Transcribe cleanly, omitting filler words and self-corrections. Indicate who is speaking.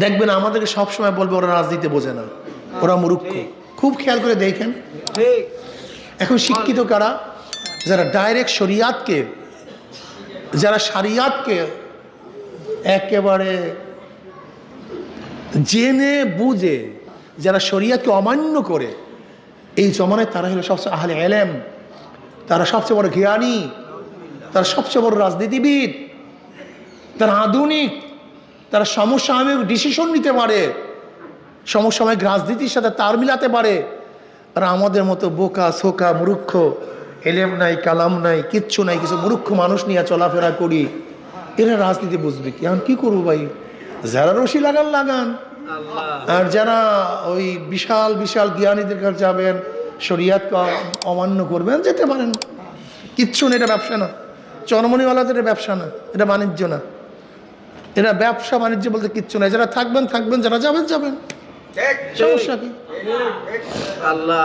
Speaker 1: দেখবেন আমাদেরকে সবসময় বলবে ওরা রাজনীতি বোঝে না, ওরা মূর্খ। খুব খেয়াল করে দেখেন এখন শিক্ষিত কারা, যারা ডাইরেক্ট শরিয়াতকে, যারা শরিয়াতকে একেবারে জেনে বুঝে, যারা শরিয়াতকে অমান্য করে, এই জমানায় তারা হলো সবচেয়ে আহলে ইলম, তারা সবচেয়ে বড় জ্ঞানী, তারা সবচেয়ে বড় রাজনীতিবিদ, তারা আধুনিক, তারা সমসাময়িক ডিসিশন নিতে পারে, সমসাময়িক রাজনীতির সাথে তাল মিলাতে পারে। আর আমাদের মতো বোকা সোকা মূর্খ, এলেম নাই কালাম নাই কিচ্ছু নাই, কিছু মূর্খ মানুষ নিয়ে চলাফেরা করি, এরা রাজনীতি বুঝবে কি? এখন কি করবো ভাই? যারা রশি লাগান লাগান, আর যারা ওই বিশাল বিশাল জ্ঞানীদের কাছে যাবেন, শরিয়াতকে অমান্য করবেন, যেতে পারেন, কিচ্ছু না। এটা ব্যবসা না, চরমনিওয়ালাদের ব্যবসা না, এটা বাণিজ্য না, এটা ব্যবসা বাণিজ্য বলতে কিচ্ছু নাই। যারা থাকবেন থাকবেন, যারা যাবেন যাবেন, সমস্যা কি? আল্লাহ